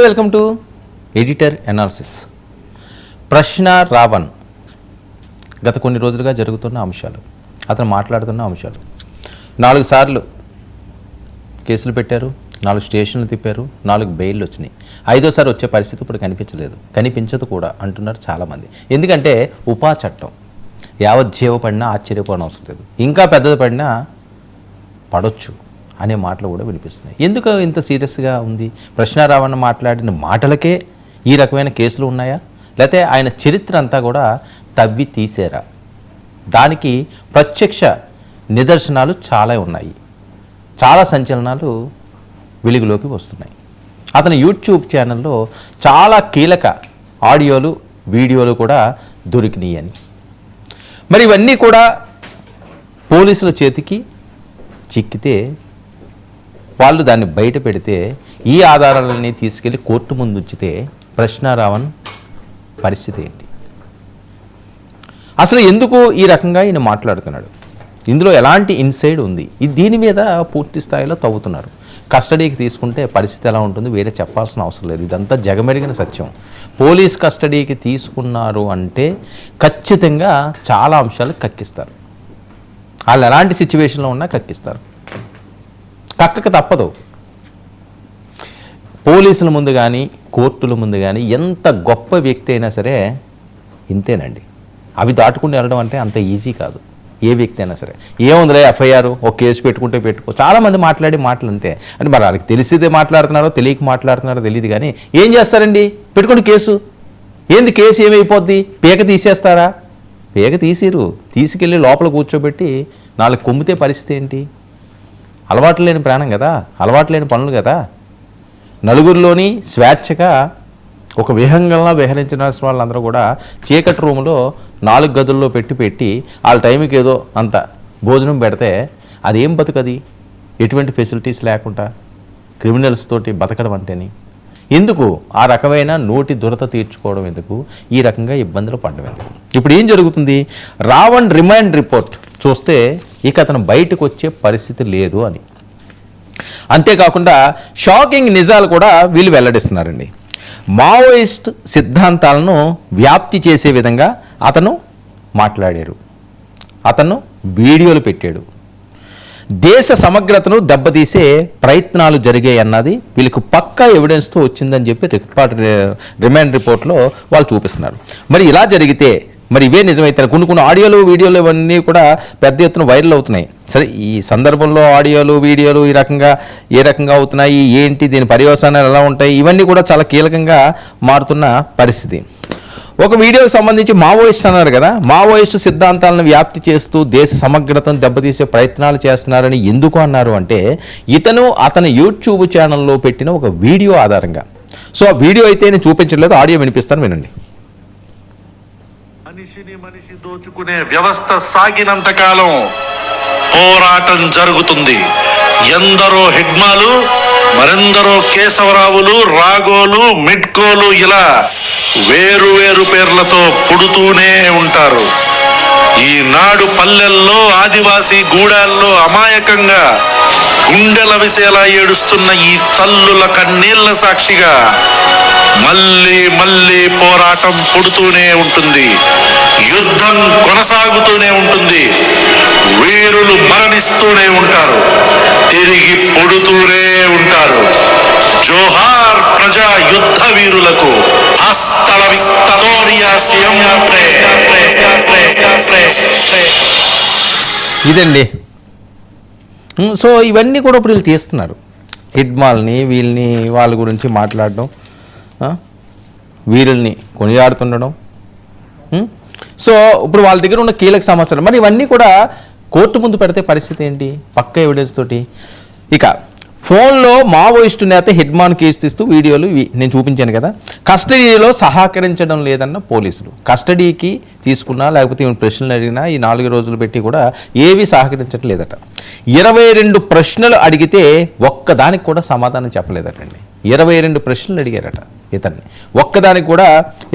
Welcome to editor analysis. ప్రశ్న రావణ్ గత కొన్ని రోజులుగా జరుగుతున్న అంశాలు, అతను మాట్లాడుతున్న అంశాలు. 4 సార్లు కేసులు పెట్టారు, 4 స్టేషన్లు తిప్పారు, 4 బెయిల్లు వచ్చినాయి. 5వ వచ్చే పరిస్థితి ఇప్పుడు కనిపించదు కూడా అంటున్నారు చాలామంది. ఎందుకంటే ఉపా చట్టం యావజ్జీవ పడినా ఆశ్చర్యపోవడం అవసరం లేదు, ఇంకా పెద్దది పడినా పడవచ్చు అనే మాటలు కూడా వినిపిస్తున్నాయి. ఎందుకు ఇంత సీరియస్గా ఉంది? ప్రశ్న రావణ్ మాట్లాడిన మాటలకే ఈ రకమైన కేసులు ఉన్నాయా, లేకపోతే ఆయన చరిత్ర అంతా కూడా తవ్వి తీసేరా? దానికి ప్రత్యక్ష నిదర్శనాలు చాలా ఉన్నాయి, చాలా సంచలనాలు వెలుగులోకి వస్తున్నాయి. అతని యూట్యూబ్ ఛానల్లో చాలా కీలక ఆడియోలు, వీడియోలు కూడా దొరికినాయి అని. మరి ఇవన్నీ కూడా పోలీసుల చేతికి చిక్కితే, వాళ్ళు దాన్ని బయట పెడితే, ఈ ఆధారాలన్నీ తీసుకెళ్ళి కోర్టు ముందు ఉంచితే ప్రశ్న రావణ్ పరిస్థితి ఏంటి? అసలు ఎందుకు ఈ రకంగా ఈయన మాట్లాడుతున్నాడు? ఇందులో ఎలాంటి ఇన్సైడ్ ఉంది? దీని మీద పూర్తి స్థాయిలో తవ్వుతున్నారు. కస్టడీకి తీసుకుంటే పరిస్థితి ఎలా ఉంటుంది వేరే చెప్పాల్సిన అవసరం లేదు, ఇదంతా జగమెరిగిన సత్యం. పోలీస్ కస్టడీకి తీసుకున్నారు అంటే ఖచ్చితంగా చాలా అంశాలు కక్కిస్తారు. వాళ్ళు ఎలాంటి సిచ్యువేషన్లో ఉన్నా కక్కిస్తారు, కక్కక తప్పదు. పోలీసుల ముందు కానీ కోర్టుల ముందు కానీ ఎంత గొప్ప వ్యక్తి అయినా సరే ఇంతేనండి. అవి దాటుకుని వెళ్ళడం అంటే అంత ఈజీ కాదు. ఏ వ్యక్తి అయినా సరే ఏముందిలే ఎఫ్ఐఆర్ ఒక కేసు పెట్టుకుంటే పెట్టుకో, చాలామంది మాట్లాడే మాటలు అంతే. అంటే మరి వాళ్ళకి తెలిసిదే మాట్లాడుతున్నారో తెలియక మాట్లాడుతున్నారో తెలియదు, కానీ ఏం చేస్తారండి, పెట్టుకోండి కేసు. ఏంది కేసు ఏమైపోద్ది? పీక తీసేస్తారా? పీక తీసిరు, తీసుకెళ్ళి లోపల కూర్చోబెట్టి 4 కొమ్మితే పరిస్థితి ఏంటి? అలవాటు లేని ప్రాణం కదా, అలవాటు లేని పనులు కదా. నలుగురిలోని స్వేచ్ఛగా ఒక విహంగంలా విహరించిన వాళ్ళందరూ కూడా చీకటి రూములో 4 గదుల్లో పెట్టి వాళ్ళ టైంకి ఏదో అంత భోజనం పెడితే అదేం బతుకది? ఎటువంటి ఫెసిలిటీస్ లేకుండా క్రిమినల్స్ తోటి బతకడం అంటేని ఎందుకు? ఆ రకమైన నోటి దురత తీర్చుకోవడం ఎందుకు? ఈ రకంగా ఇబ్బందులు పడడం ఎందుకు? ఇప్పుడు ఏం జరుగుతుంది? రావణ్ రిమాండ్ రిపోర్ట్ చూస్తే ఇక అతను బయటకు వచ్చే పరిస్థితి లేదు అని. అంతేకాకుండా షాకింగ్ నిజాలు కూడా వీళ్ళు వెల్లడిస్తున్నారండి. మావోయిస్ట్ సిద్ధాంతాలను వ్యాప్తి చేసే విధంగా అతను మాట్లాడారు, అతను వీడియోలు పెట్టాడు. దేశ సమగ్రతను దెబ్బతీసే ప్రయత్నాలు జరిగాయి అన్నది వీళ్ళకు పక్కా ఎవిడెన్స్తో వచ్చిందని చెప్పి రిమాండ్ రిపోర్ట్లో వాళ్ళు చూపిస్తున్నారు. మరి ఇలా జరిగితే మరి ఇవే నిజమైతే కొన్ని ఆడియోలు వీడియోలు ఇవన్నీ కూడా పెద్ద ఎత్తున వైరల్ అవుతున్నాయి. సరే, ఈ సందర్భంలో ఆడియోలు వీడియోలు ఏ రకంగా అవుతున్నాయి ఏంటి, దీని పర్యవసానాలు ఎలా ఉంటాయి, ఇవన్నీ కూడా చాలా కీలకంగా మారుతున్న పరిస్థితి. ఒక వీడియోకి సంబంధించి మావోయిస్ట్ అన్నారు కదా, మావోయిస్టు సిద్ధాంతాలను వ్యాప్తి చేస్తూ దేశ సమగ్రతను దెబ్బతీసే ప్రయత్నాలు చేస్తున్నారని ఎందుకు అన్నారు అంటే, ఇతను అతని యూట్యూబ్ ఛానల్లో పెట్టిన ఒక వీడియో ఆధారంగా. సో ఆ వీడియో అయితే నేను చూపించలేదు, ఆడియో వినిపిస్తాను, వినండి. మనిషి దోచుకునే వ్యవస్థ సాగినంత కాలం పోరాటం జరుగుతుంది. ఎందరో హిడ్మాలు, మరెందరో కేశవరావులు, రాగోలు, మిడ్కోలు ఇలా వేరు పేర్లతో పుడుతూనే ఉంటారు. ఈనాడు పల్లెల్లో, ఆదివాసీ గూడాల్లో అమాయకంగా గుండెల విసేలా ఏడుస్తున్న ఈ తల్లుల కన్నీళ్ల సాక్షిగా మళ్ళీ పోరాటం పుడుతూనే ఉంటుంది, యుద్ధం కొనసాగుతూనే ఉంటుంది, వీరులు మరణిస్తూనే ఉంటారు, తిరిగి పుడుతూనే ఉంటారు. జోహార్ ప్రజా యుద్ధ వీరులకు. ఇదండి. సో ఇవన్నీ కూడా ఇప్పుడు వీళ్ళు తీస్తున్నారు, హిడ్మాల్ని వీళ్ళని వాళ్ళ గురించి మాట్లాడడం, వీరుల్ని కొనియాడుతుండడం. సో ఇప్పుడు వాళ్ళ దగ్గర ఉన్న కీలక సమాచారం మరి ఇవన్నీ కూడా కోర్టు ముందు పెడితే పరిస్థితి ఏంటి? పక్క ఎవిడెన్స్ తోటి. ఇక ఫోన్లో మావోయిస్టు నేత హిడ్మాన్ కీర్తిస్తూ వీడియోలు నేను చూపించాను కదా, కస్టడీలో సహకరించడం లేదన్న పోలీసులు. కస్టడీకి తీసుకున్నా లేకపోతే ప్రశ్నలు అడిగినా ఈ 4 రోజులు పెట్టి కూడా ఏవి సహకరించడం లేదట. 22 ప్రశ్నలు అడిగితే ఒక్కదానికి కూడా సమాధానం చెప్పలేదటండి. 22 ప్రశ్నలు అడిగారట ఇతన్ని, ఒక్కదానికి కూడా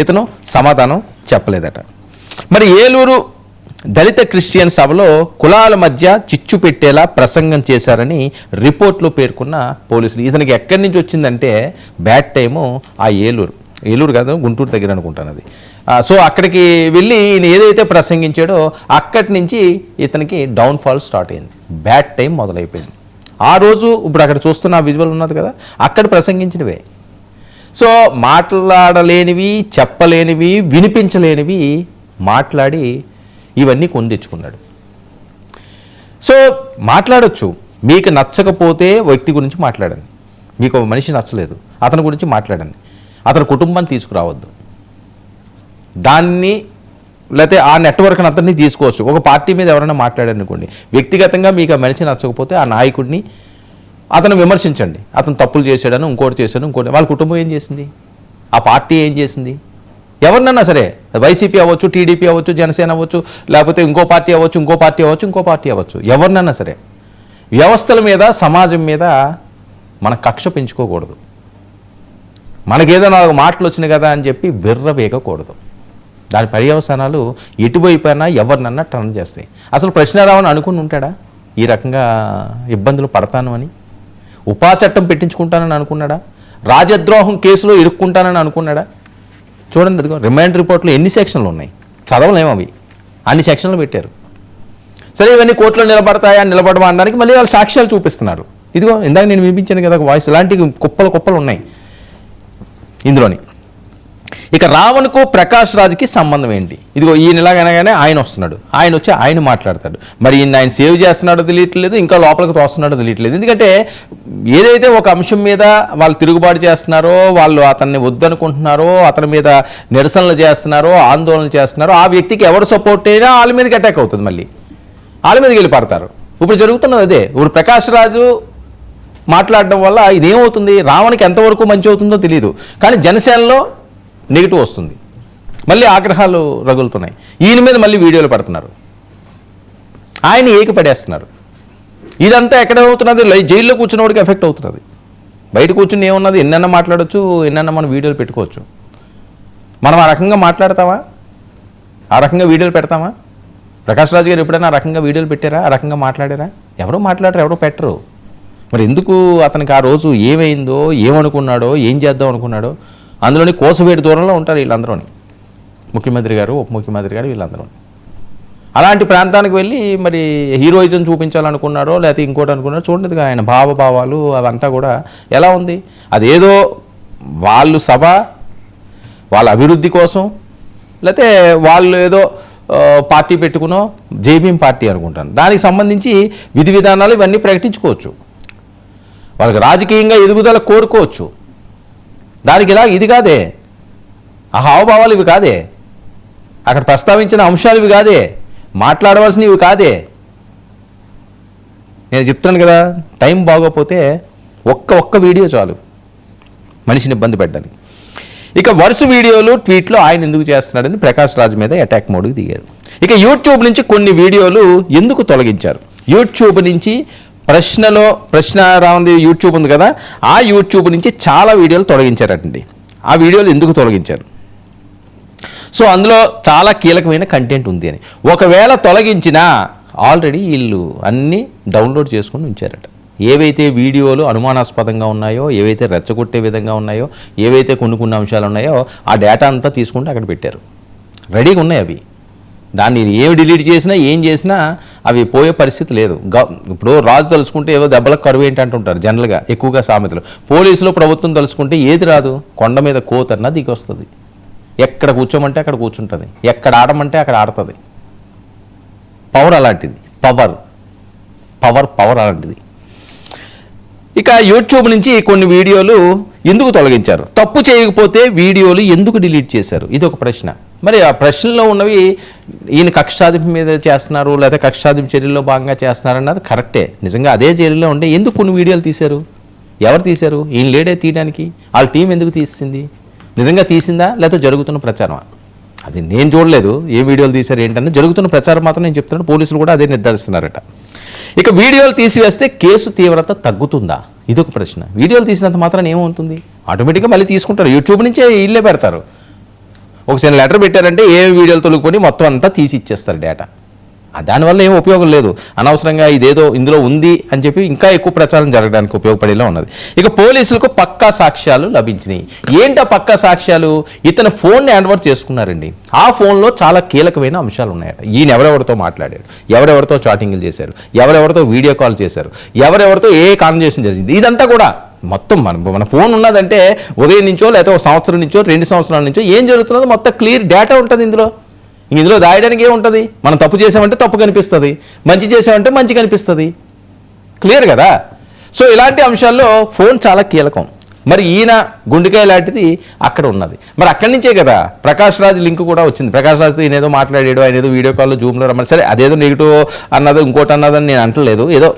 ఇతను సమాధానం చెప్పలేదట. మరి ఏలూరు దళిత క్రిస్టియన్ సభలో కులాల మధ్య చిచ్చు పెట్టేలా ప్రసంగం చేశారని రిపోర్ట్లో పేర్కొన్న పోలీసులు. ఇతనికి ఎక్కడి నుంచి వచ్చిందంటే బ్యాడ్ టైము ఆ ఏలూరు కాదు, గుంటూరు దగ్గర అనుకుంటాను అది. సో అక్కడికి వెళ్ళి ఈయన ఏదైతే ప్రసంగించాడో అక్కడి నుంచి ఇతనికి డౌన్ఫాల్ స్టార్ట్ అయింది, బ్యాడ్ టైం మొదలైపోయింది. ఆ రోజు ఇప్పుడు అక్కడ చూస్తున్న విజువల్ ఉన్నది కదా, అక్కడ ప్రసంగించినవే. సో మాట్లాడలేనివి, చెప్పలేనివి, వినిపించలేనివి మాట్లాడి ఇవన్నీ కొని తెచ్చుకున్నాడు. సో మాట్లాడొచ్చు, మీకు నచ్చకపోతే వ్యక్తి గురించి మాట్లాడండి. మీకు ఒక మనిషి నచ్చలేదు, అతని గురించి మాట్లాడండి. అతని కుటుంబాన్ని తీసుకురావద్దు. దాన్ని లేకపోతే ఆ నెట్వర్క్ని అంతని తీసుకోవచ్చు. ఒక పార్టీ మీద ఎవరైనా మాట్లాడారనుకోండి, వ్యక్తిగతంగా మీకు ఆ మనిషి నచ్చకపోతే ఆ నాయకుడిని అతను విమర్శించండి. అతను తప్పులు చేశాడని, ఇంకోటి చేశాడు, ఇంకోటి. వాళ్ళ కుటుంబం ఏం చేసింది, ఆ పార్టీ ఏం చేసింది? ఎవరినన్నా సరే, వైసీపీ అవ్వచ్చు, టీడీపీ అవ్వచ్చు, జనసేన అవ్వచ్చు, లేకపోతే ఇంకో పార్టీ అవ్వచ్చు, ఇంకో పార్టీ అవ్వచ్చు, ఎవరినన్నా సరే వ్యవస్థల మీద, సమాజం మీద మన కక్ష పెంచుకోకూడదు. మనకేదో 4 మాటలు వచ్చినాయి కదా అని చెప్పి బిర్రవేయకూడదు. దాని పర్యవసానాలు ఎటువైపోయినా ఎవరినన్నా టర్న్ చేస్తాయి. అసలు ప్రశ్నారావుని అనుకుని ఉంటాడా ఈ రకంగా ఇబ్బందులు పడతాను అని? ఉపా చట్టం పెట్టించుకుంటానని అనుకున్నాడా? రాజద్రోహం కేసులో ఇరుక్కుంటానని అనుకున్నాడా? చూడండి, అదిగో రిమాండ్ రిపోర్ట్లో ఎన్ని సెక్షన్లు ఉన్నాయి, చదవలేము అవి, అన్ని సెక్షన్లు పెట్టారు. సరే, ఇవన్నీ కోర్టులో నిలబడతాయా, నిలబడమా అనడానికి మళ్ళీ వాళ్ళు సాక్ష్యాలు చూపిస్తున్నారు. ఇదిగో ఇందాక నేను వినిపించాను కదా ఒక వాయిస్, ఇలాంటివి కుప్పలు ఉన్నాయి ఇందులోని. ఇక రావణ్కు ప్రకాష్ రాజ్కి సంబంధం ఏంటి? ఇదిగో ఈయన ఇలాగనగానే ఆయన వస్తున్నాడు, ఆయన వచ్చి ఆయన మాట్లాడతాడు. మరి ఆయన సేవ్ చేస్తున్నాడో తెలియట్లేదు, ఇంకా లోపలికి తోస్తున్నాడో తెలియట్లేదు. ఎందుకంటే ఏదైతే ఒక అంశం మీద వాళ్ళు తిరుగుబాటు చేస్తున్నారో, వాళ్ళు అతన్ని వద్దనుకుంటున్నారో, అతని మీద నిరసనలు చేస్తున్నారో, ఆందోళనలు చేస్తున్నారో, ఆ వ్యక్తికి ఎవరు సపోర్ట్ అయినా వాళ్ళ మీదకి అటాక్ అవుతుంది, మళ్ళీ వాళ్ళ మీదకి వెళ్ళి పడతారు. ఇప్పుడు జరుగుతున్నది అదే. ఇప్పుడు ప్రకాష్ రాజు మాట్లాడడం వల్ల ఇదేమవుతుంది, రావణ్కి ఎంతవరకు మంచి అవుతుందో తెలియదు, కానీ జనసేనలో నెగిటివ్ వస్తుంది, మళ్ళీ ఆగ్రహాలు రగులుతున్నాయి. ఈయన మీద మళ్ళీ వీడియోలు పడుతున్నారు, ఆయన ఏకపడేస్తున్నారు. ఇదంతా ఎక్కడ అవుతున్నది? జైల్లో కూర్చున్నవాడికి ఎఫెక్ట్ అవుతున్నది. బయట కూర్చుని ఏమున్నది, ఎన్నన్నా మాట్లాడవచ్చు, ఎన్నన్నా మనం వీడియోలు పెట్టుకోవచ్చు. మనం ఆ రకంగా మాట్లాడతామా? ఆ రకంగా వీడియోలు పెడతామా? ప్రకాష్ రాజు గారు ఎప్పుడైనా ఆ రకంగా వీడియోలు పెట్టారా? ఆ రకంగా మాట్లాడారా? ఎవరో మాట్లాడరు, ఎవరో పెట్టరు. మరి ఎందుకు అతనికి ఆ రోజు ఏమైందో, ఏమనుకున్నాడో, ఏం చేద్దాం అనుకున్నాడో, అందులోని కోసవేటి దూరంలో ఉంటారు వీళ్ళందరూని, ముఖ్యమంత్రి గారు, ఉప ముఖ్యమంత్రి గారు, వీళ్ళందరూ. అలాంటి ప్రాంతానికి వెళ్ళి మరి హీరోయిజం చూపించాలనుకున్నారో లేకపోతే ఇంకోటి అనుకున్నారో చూడండి, ఆయన భావభావాలు అవంతా కూడా ఎలా ఉంది. అదేదో వాళ్ళు సభ, వాళ్ళ అభివృద్ధి కోసం, లేకపోతే వాళ్ళు ఏదో పార్టీ పెట్టుకునో, జేబీఎం పార్టీ అనుకుంటాను, దానికి సంబంధించి విధి విధానాలు ఇవన్నీ ప్రకటించుకోవచ్చు. వాళ్ళకి రాజకీయంగా ఎదుగుదల కోరుకోవచ్చు. దానికి ఇలా ఇది కాదే, ఆ హావభావాలు ఇవి కాదే, అక్కడ ప్రస్తావించిన అంశాలు ఇవి కాదే, మాట్లాడవలసినవి ఇవి కాదే. నేను చెప్తాను కదా, టైం బాగోపోతే ఒక్క వీడియో చాలు మనిషిని ఇబ్బంది పెట్టడానికి. ఇక వరుస వీడియోలు, ట్వీట్లు ఆయన ఎందుకు చేస్తున్నాడని ప్రకాష్ రాజ్ మీద అటాక్ మోడ్కి దిగారు. ఇక యూట్యూబ్ నుంచి కొన్ని వీడియోలు ఎందుకు తొలగించారు? యూట్యూబ్ నుంచి ప్రశ్న రావుంది యూట్యూబ్ ఉంది కదా, ఆ యూట్యూబ్ నుంచి చాలా వీడియోలు తొలగించారటండి. ఆ వీడియోలు ఎందుకు తొలగించారు? సో అందులో చాలా కీలకమైన కంటెంట్ ఉంది అని. ఒకవేళ తొలగించినా ఆల్రెడీ వీళ్ళు అన్నీ డౌన్లోడ్ చేసుకుని ఉంచారట. ఏవైతే వీడియోలు అనుమానాస్పదంగా ఉన్నాయో, ఏవైతే రెచ్చగొట్టే విధంగా ఉన్నాయో, ఏవైతే కొన్ని అంశాలు ఉన్నాయో, ఆ డేటా అంతా తీసుకుంటే అక్కడ పెట్టారు, రెడీగా ఉన్నాయి అవి. దాన్ని ఏమి డిలీట్ చేసినా, ఏం చేసినా అవి పోయే పరిస్థితి లేదు. ఇప్పుడు రాజు తలుచుకుంటే ఏదో దెబ్బలకు కరువు ఏంటి అంటుంటారు జనరల్గా, ఎక్కువగా సామెతలు. పోలీసులు, ప్రభుత్వం తలుచుకుంటే ఏది రాదు, కొండ మీద కోతన్నా దిగి వస్తుంది. ఎక్కడ కూర్చోమంటే అక్కడ కూర్చుంటుంది, ఎక్కడ ఆడమంటే అక్కడ ఆడుతుంది. పవర్ అలాంటిది, పవర్ అలాంటిది. ఇక యూట్యూబ్ నుంచి కొన్ని వీడియోలు ఎందుకు తొలగించారు? తప్పు చేయకపోతే వీడియోలు ఎందుకు డిలీట్ చేశారు? ఇది ఒక ప్రశ్న. మరి ఆ ప్రశ్నలో ఉన్నవి ఈయన కక్ష సాధింపు మీద చేస్తున్నారు, లేదా కక్ష సాధింపు చర్యల్లో భాగంగా చేస్తున్నారు అన్నారు, కరెక్టే. నిజంగా అదే జైలులో ఉండే ఎందుకు కొన్ని వీడియోలు తీశారు? ఎవరు తీశారు? ఈయన లేడే తీయడానికి, వాళ్ళ టీం ఎందుకు తీసింది? నిజంగా తీసిందా లేకపోతే జరుగుతున్న ప్రచారమా? అది నేను చూడలేదు, ఏ వీడియోలు తీశారు ఏంటంటే జరుగుతున్న ప్రచారం మాత్రం నేను చెప్తున్నాను. పోలీసులు కూడా అదే నిర్ధారిస్తున్నారట. ఇక వీడియోలు తీసివేస్తే కేసు తీవ్రత తగ్గుతుందా? ఇదొక ప్రశ్న. వీడియోలు తీసినంత మాత్రం ఏమవుతుంది? ఆటోమేటిక్గా మళ్ళీ తీసుకుంటారు, యూట్యూబ్ నుంచే ఇల్లే పెడతారు. ఒక చిన్న లెటర్ పెట్టారంటే ఏ వీడియోలు తొలగిపోయి మొత్తం అంతా తీసి ఇచ్చేస్తారు డేటా. దానివల్ల ఏం ఉపయోగం లేదు. అనవసరంగా ఇదేదో ఇందులో ఉంది అని చెప్పి ఇంకా ఎక్కువ ప్రచారం జరగడానికి ఉపయోగపడేలా ఉన్నది. ఇక పోలీసులకు పక్కా సాక్ష్యాలు లభించినాయి. ఏంటా పక్కా సాక్ష్యాలు? ఇతను ఫోన్ని హ్యాండ్ ఓవర్ చేసుకున్నారండి. ఆ ఫోన్లో చాలా కీలకమైన అంశాలు ఉన్నాయట. ఈయన ఎవరెవరితో మాట్లాడాడు, ఎవరెవరితో చాటింగ్లు చేశారు, ఎవరెవరితో వీడియో కాల్ చేశారు, ఎవరెవరితో ఏ కాన్వర్జేషన్ జరిగింది, ఇదంతా కూడా మొత్తం మన ఫోన్ ఉన్నదంటే ఉదయం నుంచో లేకపోతే ఒక సంవత్సరం నుంచో 2 సంవత్సరాల నుంచో ఏం జరుగుతున్నదో మొత్తం క్లియర్ డేటా ఉంటుంది ఇందులో దాయడానికి ఏముంటుంది? మనం తప్పు చేసామంటే తప్పు కనిపిస్తుంది, మంచి చేసామంటే మంచి కనిపిస్తుంది. క్లియర్ కదా? సో ఇలాంటి అంశాల్లో ఫోన్ చాలా కీలకం. మరి ఈయన గుండెకాయ లాంటిది అక్కడ ఉన్నది. మరి అక్కడి నుంచే కదా ప్రకాష్ రాజ్ లింక్ కూడా వచ్చింది. ప్రకాష్ రాజ్తో ఈయన ఏదో మాట్లాడాడు, ఆయన ఏదో వీడియో కాల్లో జూమ్లో రమ్మని. సరే అదేదో నెగిటివ్ అన్నదో ఇంకోటి అన్నదని నేను అంటలేదు. ఏదో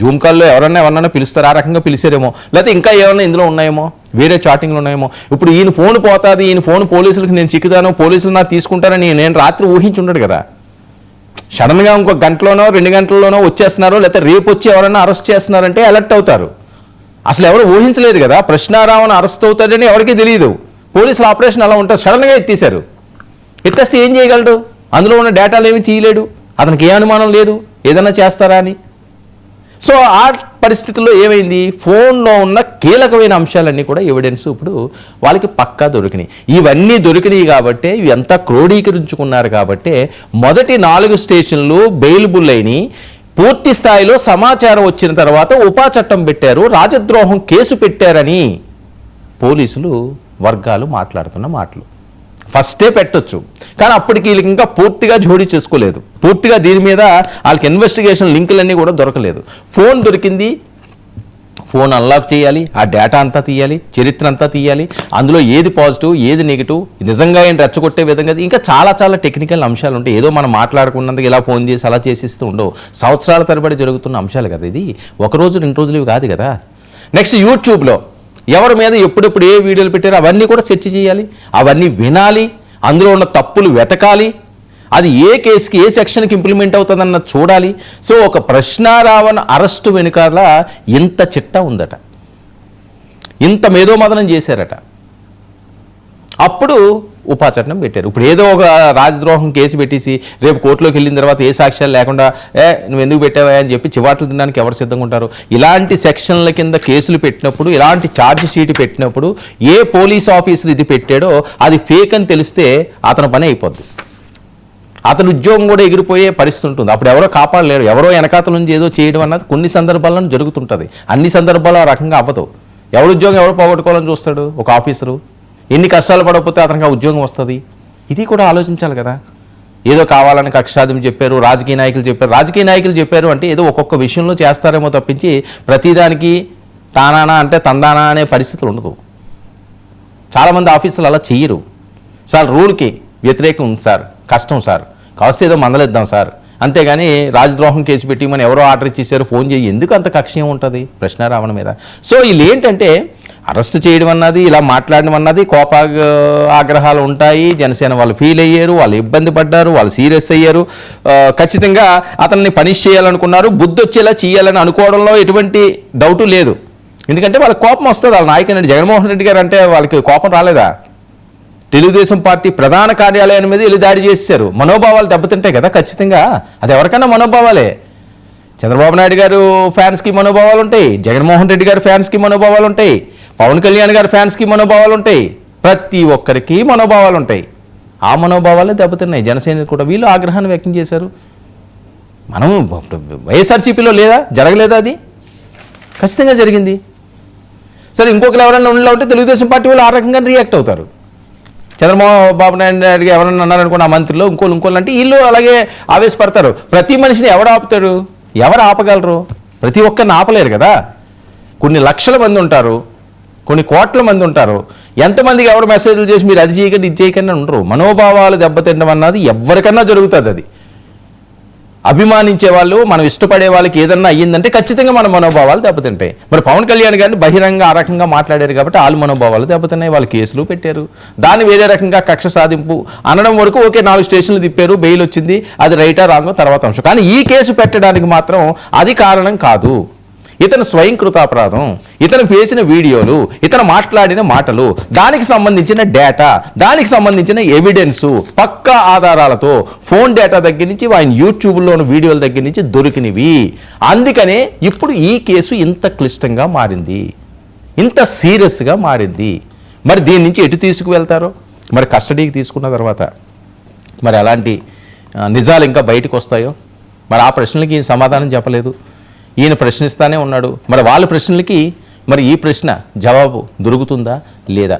జూమ్ కాల్లో ఎవరన్నా పిలుస్తారు, ఆ రకంగా పిలిచారేమో, లేకపోతే ఇంకా ఏమన్నా ఇందులో ఉన్నాయేమో, వేరే చాటింగ్లు ఉన్నాయేమో. ఇప్పుడు ఈయన ఫోన్ పోతుంది, ఈయన ఫోన్ పోలీసులకు నేను చిక్కుతాను, పోలీసులు నాకు తీసుకుంటారని నేను రాత్రి ఊహించుండడు కదా. సడన్గా ఇంకో గంటలోనో 2 గంటల్లోనో వచ్చేస్తున్నారో లేకపోతే రేపు వచ్చి ఎవరైనా అరెస్ట్ చేస్తున్నారంటే అలర్ట్ అవుతారు. అసలు ఎవరు ఊహించలేదు కదా కృష్ణారావును అరెస్ట్ అవుతాడని ఎవరికీ తెలియదు. పోలీసుల ఆపరేషన్ అలా ఉంటుంది. సడన్గా ఎత్తేసారు. ఎత్తేస్తే ఏం చేయగలడు? అందులో ఉన్న డేటాలు ఏమి తీయలేడు. అతనికి ఏ అనుమానం లేదు ఏదైనా చేస్తారా అని. సో ఆ పరిస్థితుల్లో ఏమైంది? ఫోన్లో ఉన్న కీలకమైన అంశాలన్నీ కూడా ఎవిడెన్స్ ఇప్పుడు వాళ్ళకి పక్కా దొరికినాయి. ఇవన్నీ దొరికినాయి కాబట్టి ఇవి అంతా క్రోడీకరించుకున్నారు కాబట్టి మొదటి 4 స్టేషన్లు బెయిలబుల్ అయినాయి. పూర్తి స్థాయిలో సమాచారం వచ్చిన తర్వాత ఉపా చట్టం పెట్టారు, రాజద్రోహం కేసు పెట్టారని పోలీసులు వర్గాలు మాట్లాడుతున్న మాటలు. ఫస్టే పెట్టొచ్చు, కానీ అప్పటికి వీళ్ళకి ఇంకా పూర్తిగా జోడీ చేసుకోలేదు. పూర్తిగా దీని మీద వాళ్ళకి ఇన్వెస్టిగేషన్ లింకులన్నీ కూడా దొరకలేదు. ఫోన్ దొరికింది, ఫోన్ అన్లాక్ చేయాలి, ఆ డేటా అంతా తీయాలి, చరిత్ర అంతా తీయాలి, అందులో ఏది పాజిటివ్ ఏది నెగిటివ్, నిజంగా ఏంటి రెచ్చగొట్టే విధంగా ఇంకా చాలా చాలా టెక్నికల్ అంశాలు ఉంటాయి. ఏదో మనం మాట్లాడుకున్నందుకు ఇలా ఫోన్ చేసి అలా చేసిస్తూ ఉండవు. సంవత్సరాల తరబడి జరుగుతున్న అంశాలు కదా ఇది. ఒక రోజు 2 రోజులు ఇవి కాదు కదా. నెక్స్ట్ యూట్యూబ్లో ఎవరి మీద ఎప్పుడెప్పుడు ఏ వీడియోలు పెట్టారో అవన్నీ కూడా సెర్చ్ చేయాలి, అవన్నీ వినాలి, అందులో ఉన్న తప్పులు వెతకాలి, అది ఏ కేసుకి ఏ సెక్షన్కి ఇంప్లిమెంట్ అవుతుందన్నది చూడాలి. సో ఒక కృష్ణారావును అరెస్టు వెనుకాల ఇంత చిట్టా ఉందట, ఇంత మేధోమదనం చేశారట. అప్పుడు ఉపా చట్టం పెట్టారు. ఇప్పుడు ఏదో ఒక రాజద్రోహం కేసు పెట్టేసి రేపు కోర్టులోకి వెళ్ళిన తర్వాత ఏ సాక్ష్యాలు లేకుండా నువ్వు ఎందుకు పెట్టావా అని చెప్పి చివాట్లు తినడానికి ఎవరు సిద్ధంగా ఉంటారు? ఇలాంటి సెక్షన్ల కింద కేసులు పెట్టినప్పుడు, ఇలాంటి ఛార్జ్ షీట్ పెట్టినప్పుడు ఏ పోలీస్ ఆఫీసర్ ఇది పెట్టాడో అది ఫేక్ అని తెలిస్తే అతని పని అయిపోద్ది. అతని ఉద్యోగం కూడా ఎగిరిపోయే పరిస్థితి ఉంటుంది. అప్పుడు ఎవరో కాపాడలేరు. ఎవరో వెనకాతల నుంచి ఏదో చేయడం అన్నది కొన్ని సందర్భాలను జరుగుతుంటుంది. అన్ని సందర్భాలు ఆ రకంగా అవ్వదు. ఎవరు ఉద్యోగం ఎవరు పోగొట్టుకోవాలని చూస్తాడు? ఒక ఆఫీసరు. ఎన్ని కష్టాలు పడకపోతే అతనికి ఆ ఉద్యోగం వస్తుంది? ఇది కూడా ఆలోచించాలి కదా. ఏదో కావాలని కక్షాదిం చెప్పారు, రాజకీయ నాయకులు చెప్పారు. రాజకీయ నాయకులు చెప్పారు అంటే ఏదో ఒక్కొక్క విషయంలో చేస్తారేమో తప్పించి ప్రతిదానికి తానానా అంటే తందానా అనే పరిస్థితులు ఉండదు. చాలామంది ఆఫీసులు అలా చెయ్యరు. సార్ రూల్కి వ్యతిరేకం ఉంది సార్, కష్టం సార్, కాస్త ఏదో మందలిద్దాం సార్, అంతేగాని రాజద్రోహం కేసు పెట్టి మనం ఎవరో ఆర్డర్ ఇచ్చేసారు ఫోన్ చేయి, ఎందుకు అంత కక్ష ఉంటుంది కృష్ణారావణ మీద? సో వీళ్ళు ఏంటంటే అరెస్ట్ చేయడం అన్నది, ఇలా మాట్లాడడం అన్నది ఆగ్రహాలు ఉంటాయి. జనసేన వాళ్ళు ఫీల్ అయ్యారు, వాళ్ళు ఇబ్బంది పడ్డారు, వాళ్ళు సీరియస్ అయ్యారు. ఖచ్చితంగా అతన్ని పనిష్ చేయాలనుకున్నారు, బుద్ధి వచ్చేలా చేయాలని అనుకోవడంలో ఎటువంటి డౌటు లేదు. ఎందుకంటే వాళ్ళకి కోపం వస్తుంది. వాళ్ళ నాయకుడు జగన్మోహన్ రెడ్డి గారు అంటే వాళ్ళకి కోపం రాలేదా? తెలుగుదేశం పార్టీ ప్రధాన కార్యాలయం మీద వెళ్ళి దాడి చేశారు. మనోభావాలు దెబ్బతింటాయి కదా ఖచ్చితంగా. అది ఎవరికైనా మనోభావాలే. చంద్రబాబు నాయుడు గారు ఫ్యాన్స్కి మనోభావాలు ఉంటాయి, జగన్మోహన్ రెడ్డి గారి ఫ్యాన్స్కి మనోభావాలు ఉంటాయి, పవన్ కళ్యాణ్ గారి ఫ్యాన్స్కి మనోభావాలు ఉంటాయి, ప్రతి ఒక్కరికి మనోభావాలు ఉంటాయి. ఆ మనోభావాలే దెబ్బతిన్నాయి. జనసేన కూడా వీళ్ళు ఆగ్రహాన్ని వ్యక్తం చేశారు. మనం వైఎస్ఆర్సీపీలో లేదా, జరగలేదా? అది ఖచ్చితంగా జరిగింది. సరే ఇంకొకరు ఎవరైనా ఉంటే తెలుగుదేశం పార్టీ వాళ్ళు ఆ రకంగా రియాక్ట్ అవుతారు. చంద్రబాబు నాయుడు ఎవరన్నా అన్నారనుకోండి, ఆ మంత్రిలో ఇంకోళ్ళు అంటే వీళ్ళు అలాగే ఆవేశపడతారు. ప్రతి మనిషిని ఎవరు ఆపుతారు? ఎవరు ఆపగలరు? ప్రతి ఒక్కరిని ఆపలేరు కదా. కొన్ని లక్షల మంది ఉంటారు, కొన్ని కోట్ల మంది ఉంటారు. ఎంతమందికి ఎవరు మెసేజ్లు చేసి మీరు అది చేయకండి ఇది చేయకండి ఉండరు. మనోభావాలు దెబ్బతింటం అన్నది ఎవరికన్నా జరుగుతుంది. అది అభిమానించే వాళ్ళు, మనం ఇష్టపడే వాళ్ళకి ఏదన్నా అయ్యిందంటే ఖచ్చితంగా మన మనోభావాలు దెబ్బతింటాయి. మరి పవన్ కళ్యాణ్ గారిని బహిరంగ ఆ రకంగా మాట్లాడారు కాబట్టి వాళ్ళ మనోభావాలు దెబ్బతిన్నాయి. వాళ్ళు కేసులు పెట్టారు. దాన్ని వేరే రకంగా కక్ష సాధింపు అనడం వరకు ఓకే, 4 స్టేషన్లు తిప్పారు, బెయిల్ వచ్చింది, అది రైటా రాంగో తర్వాత అంశం. కానీ ఈ కేసు పెట్టడానికి మాత్రం అది కారణం కాదు. ఇతను స్వయంకృతాపరాధం, ఇతను చేసిన వీడియోలు, ఇతను మాట్లాడిన మాటలు, దానికి సంబంధించిన డేటా, దానికి సంబంధించిన ఎవిడెన్సు, పక్కా ఆధారాలతో ఫోన్ డేటా దగ్గర నుంచి ఆయన యూట్యూబ్లోని వీడియోల దగ్గర నుంచి దొరికినవి. అందుకనే ఇప్పుడు ఈ కేసు ఇంత క్లిష్టంగా మారింది, ఇంత సీరియస్గా మారింది. మరి దీని నుంచి ఎటు తీసుకువెళ్తారో, మరి కస్టడీకి తీసుకున్న తర్వాత మరి అలాంటి నిజాలు ఇంకా బయటకు వస్తాయో, మరి ఆ ప్రశ్నలకి ఈయన సమాధానం చెప్పలేదు. ఈయన ప్రశ్నిస్తానే ఉన్నాడు. మరి వాళ్ళ ప్రశ్నలకి మరి ఈ ప్రశ్న జవాబు దొరుకుతుందా లేదా?